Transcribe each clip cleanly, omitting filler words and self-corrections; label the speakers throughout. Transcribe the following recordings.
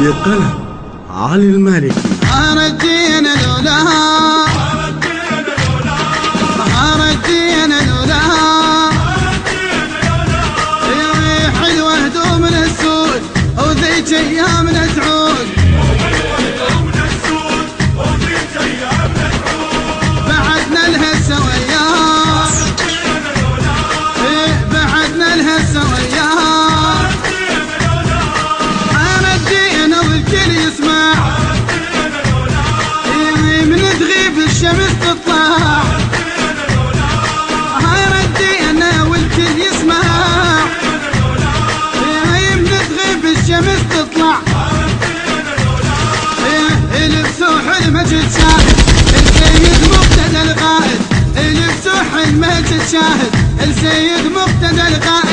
Speaker 1: بقلم علي المالكي.
Speaker 2: هردينا لولاها هردينا لولاها يا حلوة هدوم السود وذيك ايامنا تعود بعدنا لها سويا بعدنا لها سويا يسمع من تغيب الشمس تطلع هاي ردينا والكل يسمع من تغيب الشمس تطلع لبسوح المجد شاهد السيد مقتدى القائد لبسوح المجد شاهد السيد مقتدى القائد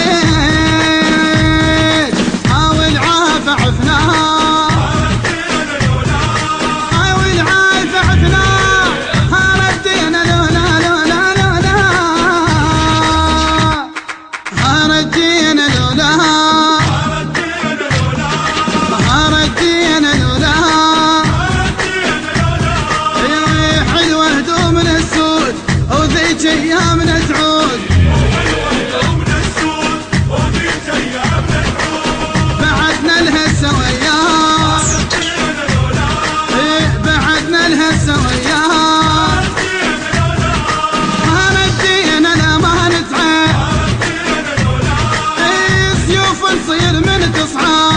Speaker 2: والعافى عفناها ايامنا تعود بعدنا لها سويا بعدنا لها سويا هردينا لا ما نتعب سيوف نصير من تصعى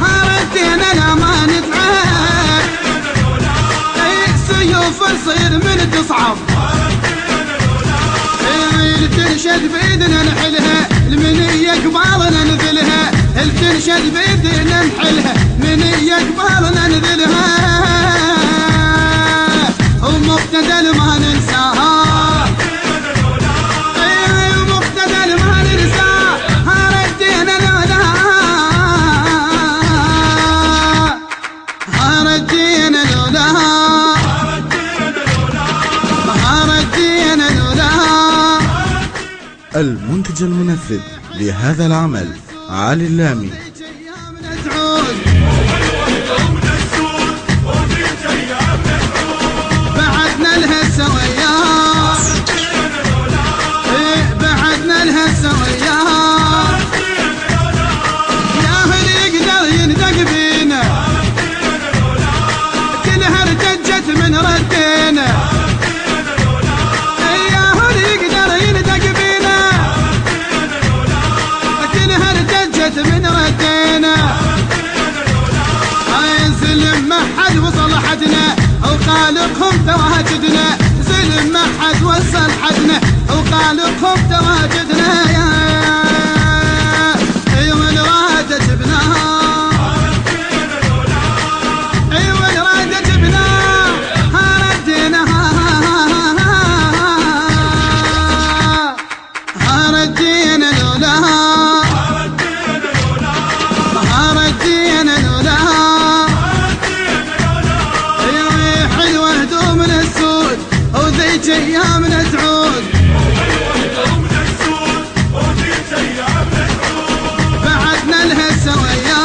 Speaker 2: هردينا لا ما نتعب سيوف نصير من تصعب تنشد بايدنا نحلها المنية قبالنا نذلها تنشد بايدنا نحلها منية قبالنا نذلها ومقتدى ما ننساها ومقتدى ما ننساها هردينا لولاها هردينا لولاها
Speaker 1: المنتج المنفذ لهذا العمل علي اللامي.
Speaker 2: بعدنا لها سويا بعدنا لها سويا يا هل يقدر يندق بينا كلها ارتجت من ردينا من ردينا هاي سلم ما حد وصل حدنا وخالقهم تواجدنا سلم ما حد وصل حدنا وخالقهم تواجدنا يا من راد جبناها ايوه راد جبناها هرديناها هردينا لولاها ايامنا تعود بعدنا لها سويا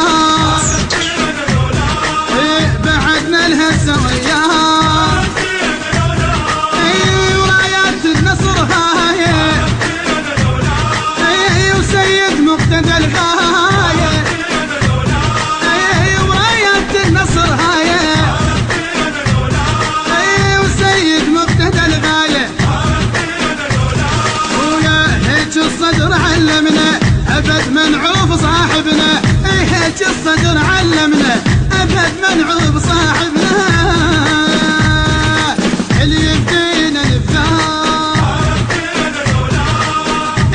Speaker 2: بعدنا لها سويا ورايات النصر هاي وسيد مقتدى الغاية ورايات النصر هاي وسيد مقتدى الغاية الصدر علمنا أبد منعوب صاحبنا هيك الصدر علمنا أبد منعوب صاحبنا اللي يبدينا نفذا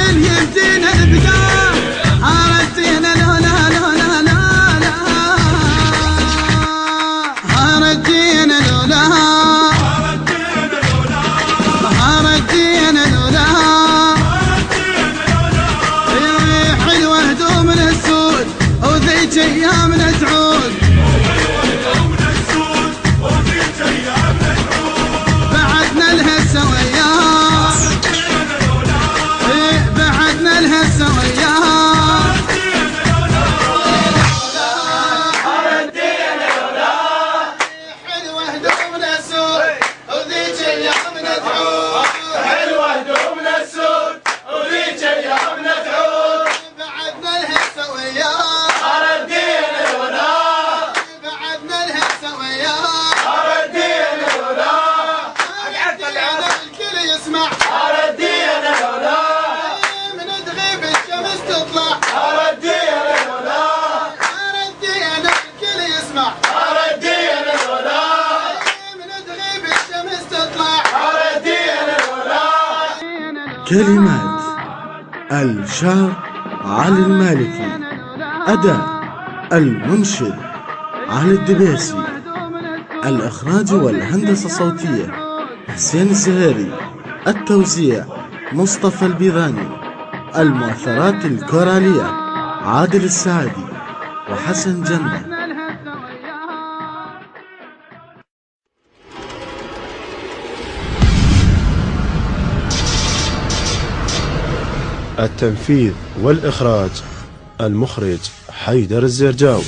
Speaker 2: اللي يبدينا تقام هردينا لولا لولا لولا هردينا لولا هردينا لولا حلوة هدومنا السود وذيك ايامنا تعود بعدنا الهسه وياه بعدنا الهسه وياه حلوة هدومنا السود وذيك ايامنا تعود
Speaker 3: حلوة هدومنا السود وذيك ايامنا تعود
Speaker 2: بعدنا الهسه وياه
Speaker 3: ردينا لولا
Speaker 2: بعدنا الهسه وياه
Speaker 3: ردينا لولا
Speaker 2: الكل يسمع
Speaker 3: ردينا لولا
Speaker 2: من تغيب الشمس تطلع
Speaker 3: ردينا لولا
Speaker 2: ردينا الكل يسمع
Speaker 3: ردينا لولا
Speaker 2: من تغيب الشمس تطلع
Speaker 3: ردينا لولا.
Speaker 1: كلمات الشاعر علي المالكي، أداء المنشد علي الدبيسي، الإخراج والهندسة الصوتية حسين الزهيري، التوزيع مصطفى البيضاني، المؤثرات الكورالية عادل السعدي وحسن جنة.
Speaker 4: التنفيذ والإخراج المخرج حيدر الزرجاوي.